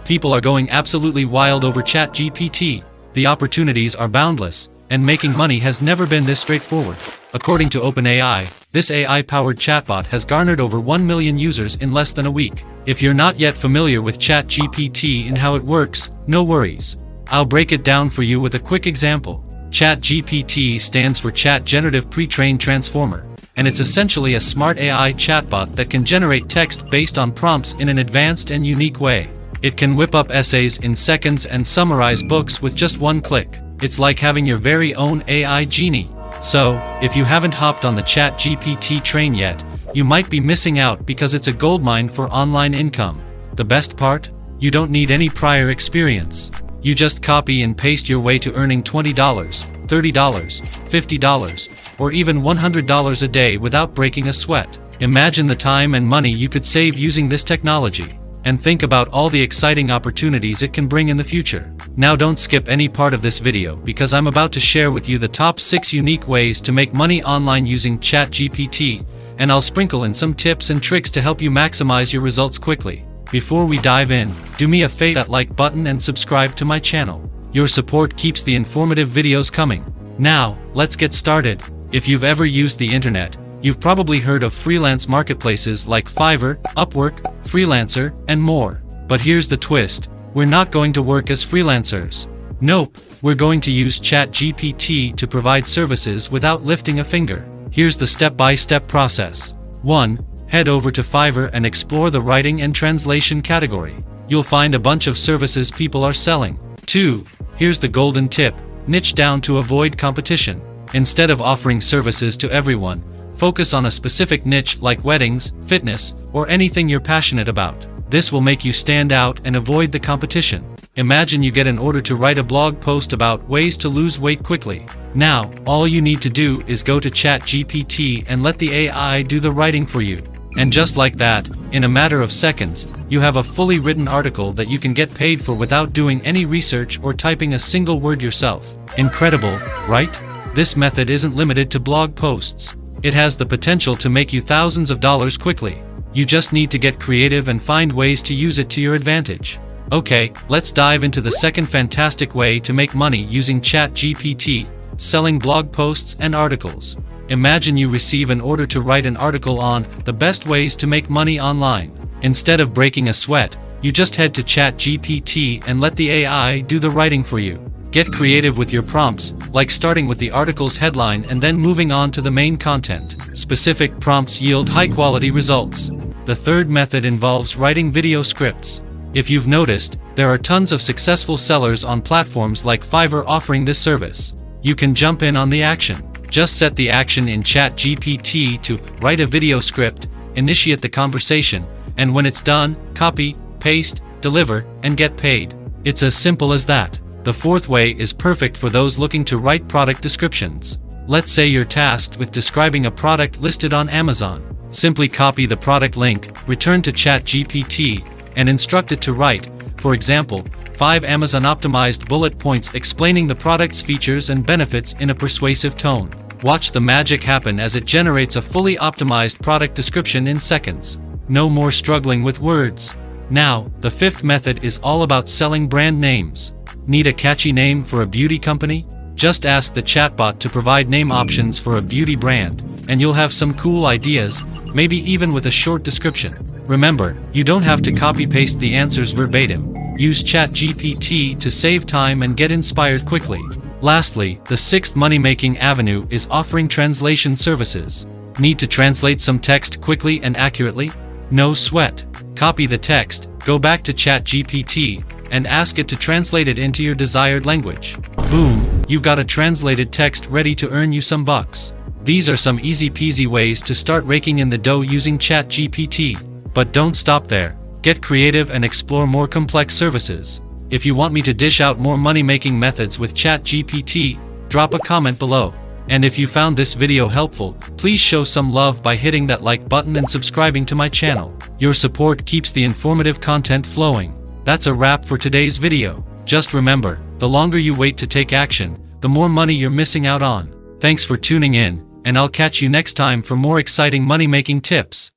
People are going absolutely wild over ChatGPT. The opportunities are boundless, and making money has never been this straightforward. According to OpenAI, this AI-powered chatbot has garnered over 1 million users in less than a week. If you're not yet familiar with ChatGPT and how it works, no worries. I'll break it down for you with a quick example. ChatGPT stands for Chat Generative Pre-trained Transformer, and it's essentially a smart AI chatbot that can generate text based on prompts in an advanced and unique way. It can whip up essays in seconds and summarize books with just one click. It's like having your very own AI genie. So, if you haven't hopped on the ChatGPT train yet, you might be missing out because it's a goldmine for online income. The best part? You don't need any prior experience. You just copy and paste your way to earning $20, $30, $50, or even $100 a day without breaking a sweat. Imagine the time and money you could save using this technology. And think about all the exciting opportunities it can bring in the future. Now don't skip any part of this video because I'm about to share with you the top 6 unique ways to make money online using ChatGPT, and I'll sprinkle in some tips and tricks to help you maximize your results quickly. Before we dive in, do me a favor, that like button and subscribe to my channel. Your support keeps the informative videos coming. Now, let's get started. If you've ever used the internet, you've probably heard of freelance marketplaces like Fiverr, Upwork, Freelancer, and more. But here's the twist. We're not going to work as freelancers. Nope, we're going to use ChatGPT to provide services without lifting a finger. Here's the step-by-step process. 1. Head over to Fiverr and explore the writing and translation category. You'll find a bunch of services people are selling. 2. Here's the golden tip. Niche down to avoid competition. Instead of offering services to everyone, focus on a specific niche like weddings, fitness, or anything you're passionate about. This will make you stand out and avoid the competition. Imagine you get an order to write a blog post about ways to lose weight quickly. Now, all you need to do is go to ChatGPT and let the AI do the writing for you. And just like that, in a matter of seconds, you have a fully written article that you can get paid for without doing any research or typing a single word yourself. Incredible, right? This method isn't limited to blog posts. It has the potential to make you thousands of dollars quickly. You just need to get creative and find ways to use it to your advantage. Okay, let's dive into the second fantastic way to make money using ChatGPT: selling blog posts and articles. Imagine you receive an order to write an article on the best ways to make money online. Instead of breaking a sweat, you just head to ChatGPT and let the AI do the writing for you. Get creative with your prompts, like starting with the article's headline and then moving on to the main content. Specific prompts yield high-quality results. The third method involves writing video scripts. If you've noticed, there are tons of successful sellers on platforms like Fiverr offering this service. You can jump in on the action. Just set the action in ChatGPT to write a video script, initiate the conversation, and when it's done, copy, paste, deliver, and get paid. It's as simple as that. The fourth way is perfect for those looking to write product descriptions. Let's say you're tasked with describing a product listed on Amazon. Simply copy the product link, return to ChatGPT, and instruct it to write, for example, 5 Amazon-optimized bullet points explaining the product's features and benefits in a persuasive tone. Watch the magic happen as it generates a fully optimized product description in seconds. No more struggling with words. Now, the fifth method is all about selling brand names. Need a catchy name for a beauty company? Just ask the chatbot to provide name options for a beauty brand, and you'll have some cool ideas, maybe even with a short description. Remember, you don't have to copy-paste the answers verbatim. Use ChatGPT to save time and get inspired quickly. Lastly, the sixth money-making avenue is offering translation services. Need to translate some text quickly and accurately? No sweat. Copy the text, go back to ChatGPT, and ask it to translate it into your desired language. Boom, you've got a translated text ready to earn you some bucks. These are some easy-peasy ways to start raking in the dough using ChatGPT. But don't stop there. Get creative and explore more complex services. If you want me to dish out more money-making methods with ChatGPT, drop a comment below. And if you found this video helpful, please show some love by hitting that like button and subscribing to my channel. Your support keeps the informative content flowing. That's a wrap for today's video. Just remember, the longer you wait to take action, the more money you're missing out on. Thanks for tuning in, and I'll catch you next time for more exciting money-making tips.